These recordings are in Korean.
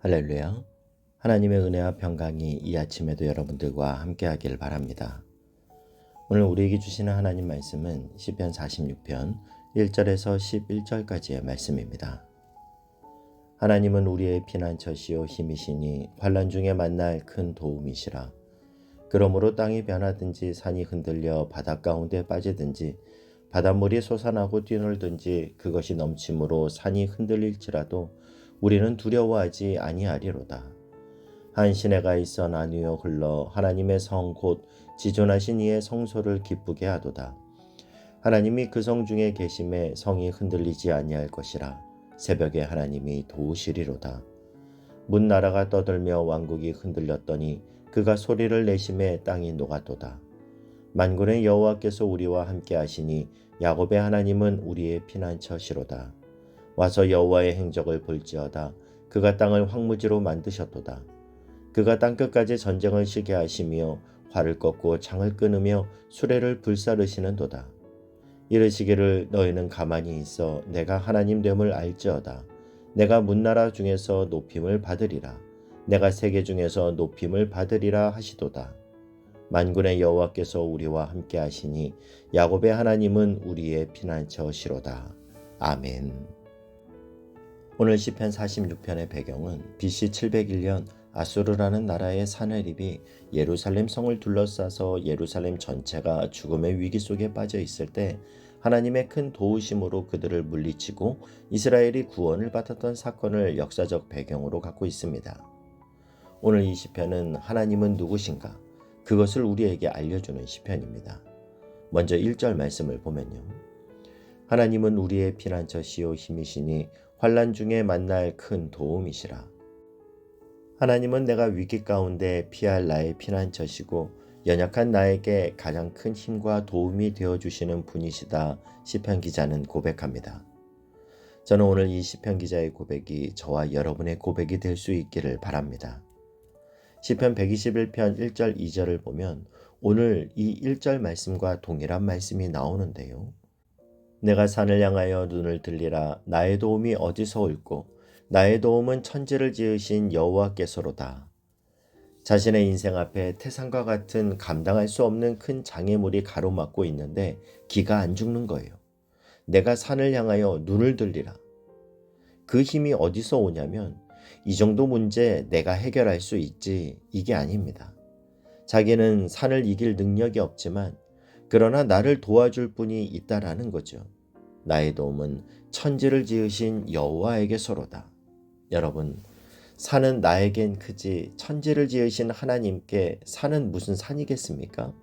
할렐루야. 하나님의 은혜와 평강이 이 아침에도 여러분들과 함께하길 바랍니다. 오늘 우리에게 주시는 하나님 말씀은 시편 46편 1절에서 11절까지의 말씀입니다. 하나님은 우리의 피난처시요 힘이시니 환난 중에 만날 큰 도움이시라. 그러므로 땅이 변하든지 산이 흔들려 바닷 가운데 빠지든지 바닷물이 솟아나고 뛰놀든지 그것이 넘침으로 산이 흔들릴지라도 우리는 두려워하지 아니하리로다. 한 시내가 있어 나뉘어 흘러 하나님의 성 곧 지존하신 이의 성소를 기쁘게 하도다. 하나님이 그 성 중에 계심에 성이 흔들리지 아니할 것이라. 새벽에 하나님이 도우시리로다. 문 나라가 떠들며 왕국이 흔들렸더니 그가 소리를 내심에 땅이 녹았도다. 만군의 여호와께서 우리와 함께 하시니 야곱의 하나님은 우리의 피난처시로다. 와서 여호와의 행적을 볼지어다. 그가 땅을 황무지로 만드셨도다. 그가 땅끝까지 전쟁을 쉬게 하시며 활을 꺾고 창을 끊으며 수레를 불사르시는도다. 이르시기를 너희는 가만히 있어 내가 하나님 됨을 알지어다. 내가 문나라 중에서 높임을 받으리라. 내가 세계 중에서 높임을 받으리라 하시도다. 만군의 여호와께서 우리와 함께 하시니 야곱의 하나님은 우리의 피난처시로다. 아멘. 오늘 시편 46편의 배경은 BC 701년 아수르라는 나라의 사내립이 예루살렘 성을 둘러싸서 예루살렘 전체가 죽음의 위기 속에 빠져 있을 때 하나님의 큰 도우심으로 그들을 물리치고 이스라엘이 구원을 받았던 사건을 역사적 배경으로 갖고 있습니다. 오늘 이 시편은 하나님은 누구신가? 그것을 우리에게 알려주는 시편입니다. 먼저 1절 말씀을 보면요. 하나님은 우리의 피난처시요 힘이시니 환난 중에 만날 큰 도움이시라. 하나님은 내가 위기 가운데 피할 나의 피난처시고 연약한 나에게 가장 큰 힘과 도움이 되어주시는 분이시다. 시편 기자는 고백합니다. 저는 오늘 이 시편 기자의 고백이 저와 여러분의 고백이 될 수 있기를 바랍니다. 시편 121편 1절 2절을 보면 오늘 이 1절 말씀과 동일한 말씀이 나오는데요. 내가 산을 향하여 눈을 들리라. 나의 도움이 어디서 올꼬? 나의 도움은 천지를 지으신 여호와께서로다. 자신의 인생 앞에 태산과 같은 감당할 수 없는 큰 장애물이 가로막고 있는데 기가 안 죽는 거예요. 내가 산을 향하여 눈을 들리라. 그 힘이 어디서 오냐면 이 정도 문제 내가 해결할 수 있지 이게 아닙니다. 자기는 산을 이길 능력이 없지만 그러나 나를 도와줄 분이 있다라는 거죠. 나의 도움은 천지를 지으신 여호와에게서로다. 여러분, 산은 나에겐 크지 천지를 지으신 하나님께 산은 무슨 산이겠습니까?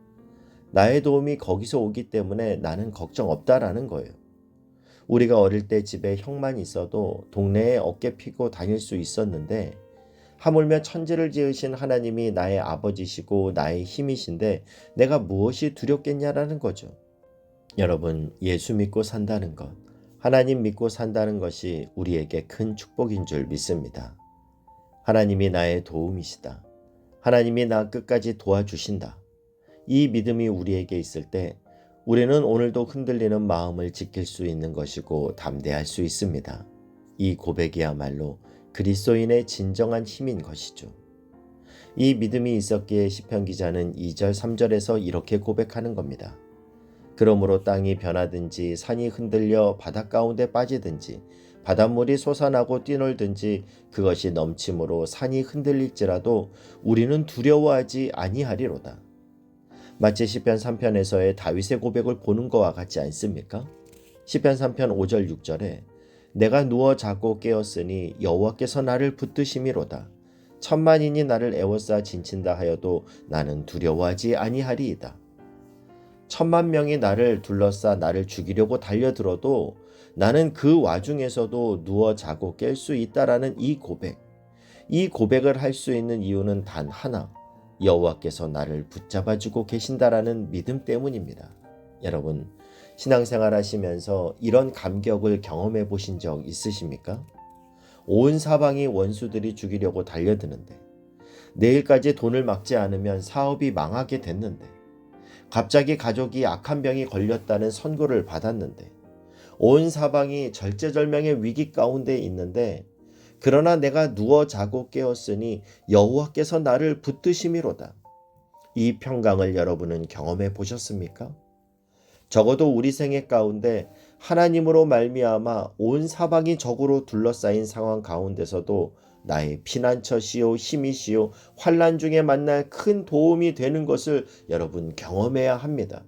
나의 도움이 거기서 오기 때문에 나는 걱정 없다라는 거예요. 우리가 어릴 때 집에 형만 있어도 동네에 어깨 피고 다닐 수 있었는데 하물며 천지를 지으신 하나님이 나의 아버지시고 나의 힘이신데 내가 무엇이 두렵겠냐라는 거죠. 여러분, 예수 믿고 산다는 것, 하나님 믿고 산다는 것이 우리에게 큰 축복인 줄 믿습니다. 하나님이 나의 도움이시다. 하나님이 나 끝까지 도와주신다. 이 믿음이 우리에게 있을 때 우리는 오늘도 흔들리는 마음을 지킬 수 있는 것이고 담대할 수 있습니다. 이 고백이야말로 그리스도인의 진정한 힘인 것이죠. 이 믿음이 있었기에 시편 기자는 2절 3절에서 이렇게 고백하는 겁니다. 그러므로 땅이 변하든지 산이 흔들려 바닷 가운데 빠지든지 바닷물이 솟아나고 뛰놀든지 그것이 넘침으로 산이 흔들릴지라도 우리는 두려워하지 아니하리로다. 마치 시편 3편에서의 다윗의 고백을 보는 것과 같지 않습니까? 시편 3편 5절 6절에 내가 누워 자고 깨었으니 여호와께서 나를 붙드심이로다. 천만인이 나를 에워싸 진친다 하여도 나는 두려워하지 아니하리이다. 10,000,000명이 나를 둘러싸 나를 죽이려고 달려들어도 나는 그 와중에서도 누워 자고 깰 수 있다라는 이 고백. 이 고백을 할 수 있는 이유는 단 하나. 여호와께서 나를 붙잡아주고 계신다라는 믿음 때문입니다. 여러분, 신앙생활 하시면서 이런 감격을 경험해 보신 적 있으십니까? 온 사방이 원수들이 죽이려고 달려드는데 내일까지 돈을 막지 않으면 사업이 망하게 됐는데 갑자기 가족이 악한 병이 걸렸다는 선고를 받았는데 온 사방이 절제절명의 위기 가운데 있는데 그러나 내가 누워 자고 깨었으니 여호와께서 나를 붙드심이로다. 이 평강을 여러분은 경험해 보셨습니까? 적어도 우리 생애 가운데 하나님으로 말미암아 온 사방이 적으로 둘러싸인 상황 가운데서도 나의 피난처시요 힘이시요 환난 중에 만날 큰 도움이 되는 것을 여러분 경험해야 합니다.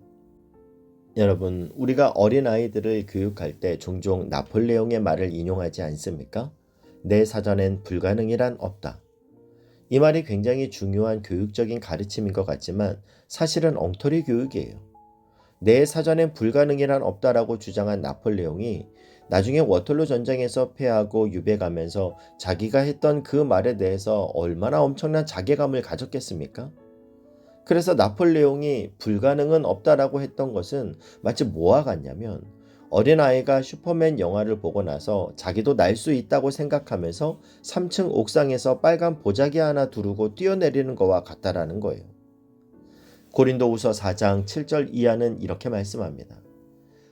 여러분, 우리가 어린아이들을 교육할 때 종종 나폴레옹의 말을 인용하지 않습니까? 내 사전엔 불가능이란 없다. 이 말이 굉장히 중요한 교육적인 가르침인 것 같지만 사실은 엉터리 교육이에요. 내 사전엔 불가능이란 없다라고 주장한 나폴레옹이 나중에 워털루 전쟁에서 패하고 유배가면서 자기가 했던 그 말에 대해서 얼마나 엄청난 자괴감을 가졌겠습니까? 그래서 나폴레옹이 불가능은 없다라고 했던 것은 마치 뭐와 같냐면 어린아이가 슈퍼맨 영화를 보고 나서 자기도 날 수 있다고 생각하면서 3층 옥상에서 빨간 보자기 하나 두르고 뛰어내리는 것과 같다라는 거예요. 고린도후서 4장 7절 이하는 이렇게 말씀합니다.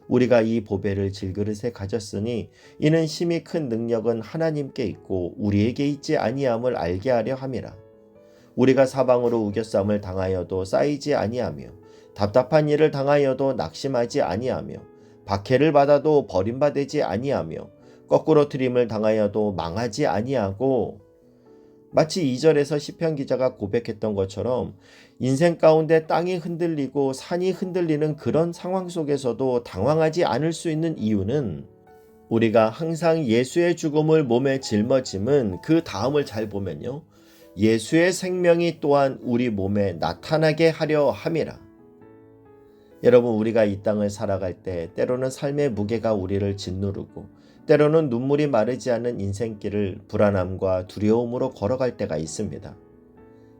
우리가 이 보배를 질그릇에 가졌으니 이는 심히 큰 능력은 하나님께 있고 우리에게 있지 아니함을 알게 하려 함이라. 우리가 사방으로 우겨쌈을 당하여도 쌓이지 아니하며 답답한 일을 당하여도 낙심하지 아니하며 박해를 받아도 버림받지 아니하며 거꾸로 트림을 당하여도 망하지 아니하고, 마치 2절에서 시편 기자가 고백했던 것처럼 인생 가운데 땅이 흔들리고 산이 흔들리는 그런 상황 속에서도 당황하지 않을 수 있는 이유는 우리가 항상 예수의 죽음을 몸에 짊어짐은 그 다음을 잘 보면요, 예수의 생명이 또한 우리 몸에 나타나게 하려 함이라. 여러분, 우리가 이 땅을 살아갈 때 때로는 삶의 무게가 우리를 짓누르고 때로는 눈물이 마르지 않는 인생길을 불안함과 두려움으로 걸어갈 때가 있습니다.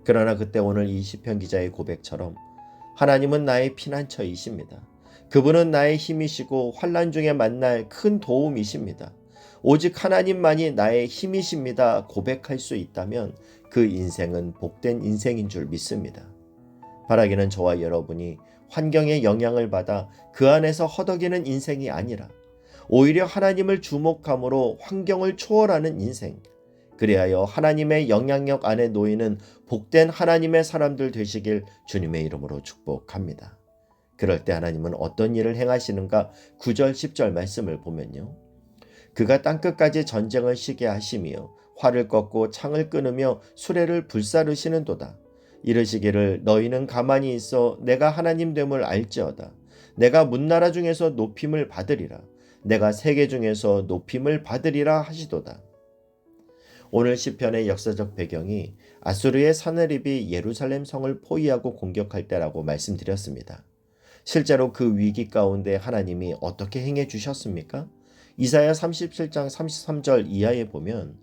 그러나 그때 오늘 이 시편 기자의 고백처럼 하나님은 나의 피난처이십니다. 그분은 나의 힘이시고 환난 중에 만날 큰 도움이십니다. 오직 하나님만이 나의 힘이십니다. 고백할 수 있다면 그 인생은 복된 인생인 줄 믿습니다. 바라기는 저와 여러분이 환경의 영향을 받아 그 안에서 허덕이는 인생이 아니라 오히려 하나님을 주목함으로 환경을 초월하는 인생, 그리하여 하나님의 영향력 안에 놓이는 복된 하나님의 사람들 되시길 주님의 이름으로 축복합니다. 그럴 때 하나님은 어떤 일을 행하시는가? 9절 10절 말씀을 보면요, 그가 땅끝까지 전쟁을 쉬게 하시며 활을 꺾고 창을 끊으며 수레를 불사르시는도다. 이르시기를 너희는 가만히 있어 내가 하나님 됨을 알지어다. 내가 문나라 중에서 높임을 받으리라. 내가 세계 중에서 높임을 받으리라 하시도다. 오늘 시편의 역사적 배경이 아수르의 사내립이 예루살렘 성을 포위하고 공격할 때라고 말씀드렸습니다. 실제로 그 위기 가운데 하나님이 어떻게 행해 주셨습니까? 이사야 37장 33절 이하에 보면,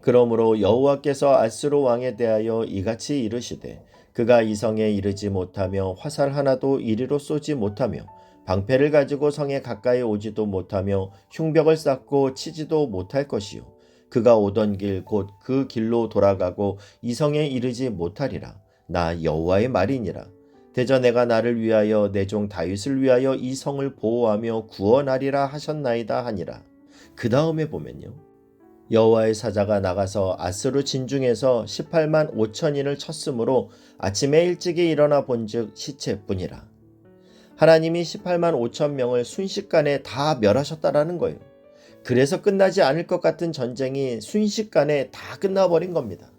그러므로 여호와께서 아수르 왕에 대하여 이같이 이르시되 그가 이 성에 이르지 못하며 화살 하나도 이리로 쏘지 못하며 방패를 가지고 성에 가까이 오지도 못하며 흉벽을 쌓고 치지도 못할 것이요 그가 오던 길 곧 그 길로 돌아가고 이 성에 이르지 못하리라. 나 여호와의 말이니라. 대저 내가 나를 위하여 내 종 다윗을 위하여 이 성을 보호하며 구원하리라 하셨나이다 하니라. 그 다음에 보면요, 여호와의 사자가 나가서 아스루 진중에서 18만 5천인을 쳤으므로 아침에 일찍이 일어나 본즉 시체뿐이라. 하나님이 18만 5천 명을 순식간에 다 멸하셨다라는 거예요. 그래서 끝나지 않을 것 같은 전쟁이 순식간에 다 끝나버린 겁니다.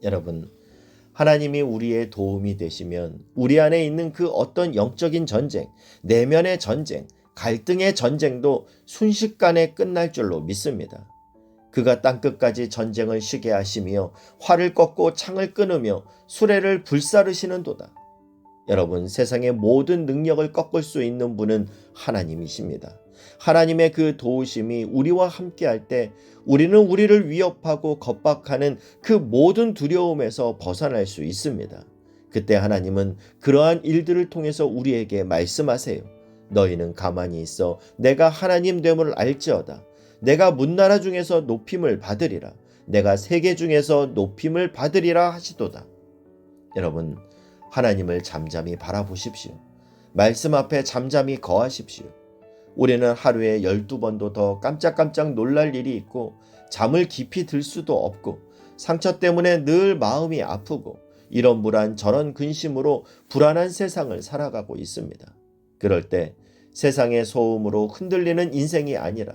여러분, 하나님이 우리의 도움이 되시면 우리 안에 있는 그 어떤 영적인 전쟁, 내면의 전쟁, 갈등의 전쟁도 순식간에 끝날 줄로 믿습니다. 그가 땅끝까지 전쟁을 쉬게 하시며 활을 꺾고 창을 끊으며 수레를 불사르시는도다. 여러분, 세상의 모든 능력을 꺾을 수 있는 분은 하나님이십니다. 하나님의 그 도우심이 우리와 함께할 때 우리는 우리를 위협하고 겁박하는 그 모든 두려움에서 벗어날 수 있습니다. 그때 하나님은 그러한 일들을 통해서 우리에게 말씀하세요. 너희는 가만히 있어 내가 하나님 됨을 알지어다. 내가 문나라 중에서 높임을 받으리라. 내가 세계 중에서 높임을 받으리라 하시도다. 여러분, 하나님을 잠잠히 바라보십시오. 말씀 앞에 잠잠히 거하십시오. 우리는 하루에 12번도 더 깜짝깜짝 놀랄 일이 있고 잠을 깊이 들 수도 없고 상처 때문에 늘 마음이 아프고 이런 불안 저런 근심으로 불안한 세상을 살아가고 있습니다. 그럴 때 세상의 소음으로 흔들리는 인생이 아니라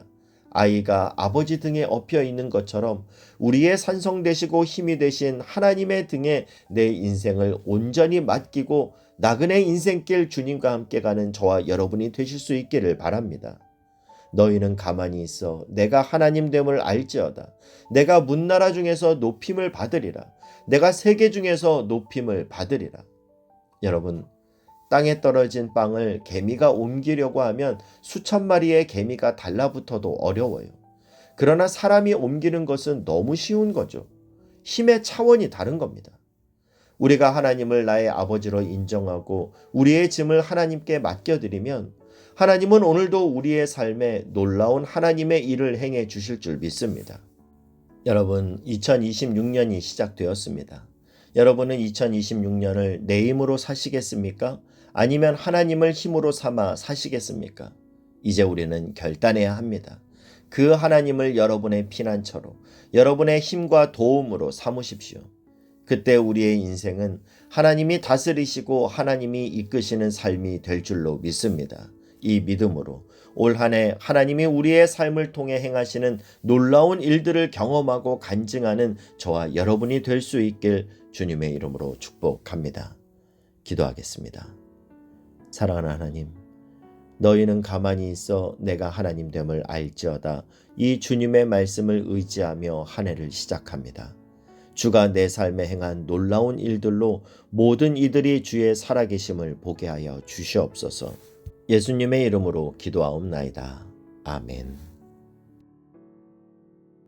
아이가 아버지 등에 엎여 있는 것처럼 우리의 산성 되시고 힘이 되신 하나님의 등에 내 인생을 온전히 맡기고 나그네 인생길 주님과 함께 가는 저와 여러분이 되실 수 있기를 바랍니다. 너희는 가만히 있어 내가 하나님 됨을 알지어다. 내가 문나라 중에서 높임을 받으리라. 내가 세계 중에서 높임을 받으리라. 여러분, 땅에 떨어진 빵을 개미가 옮기려고 하면 수천 마리의 개미가 달라붙어도 어려워요. 그러나 사람이 옮기는 것은 너무 쉬운 거죠. 힘의 차원이 다른 겁니다. 우리가 하나님을 나의 아버지로 인정하고 우리의 짐을 하나님께 맡겨드리면 하나님은 오늘도 우리의 삶에 놀라운 하나님의 일을 행해 주실 줄 믿습니다. 여러분, 2026년이 시작되었습니다. 여러분은 2026년을 내 힘으로 사시겠습니까? 아니면 하나님을 힘으로 삼아 사시겠습니까? 이제 우리는 결단해야 합니다. 그 하나님을 여러분의 피난처로, 여러분의 힘과 도움으로 삼으십시오. 그때 우리의 인생은 하나님이 다스리시고 하나님이 이끄시는 삶이 될 줄로 믿습니다. 이 믿음으로 올 한 해 하나님이 우리의 삶을 통해 행하시는 놀라운 일들을 경험하고 간증하는 저와 여러분이 될 수 있길 주님의 이름으로 축복합니다. 기도하겠습니다. 사랑하는 하나님, 너희는 가만히 있어 내가 하나님 됨을 알지어다. 이 주님의 말씀을 의지하며 한 해를 시작합니다. 주가 내 삶에 행한 놀라운 일들로 모든 이들이 주의 살아계심을 보게 하여 주시옵소서. 예수님의 이름으로 기도하옵나이다. 아멘.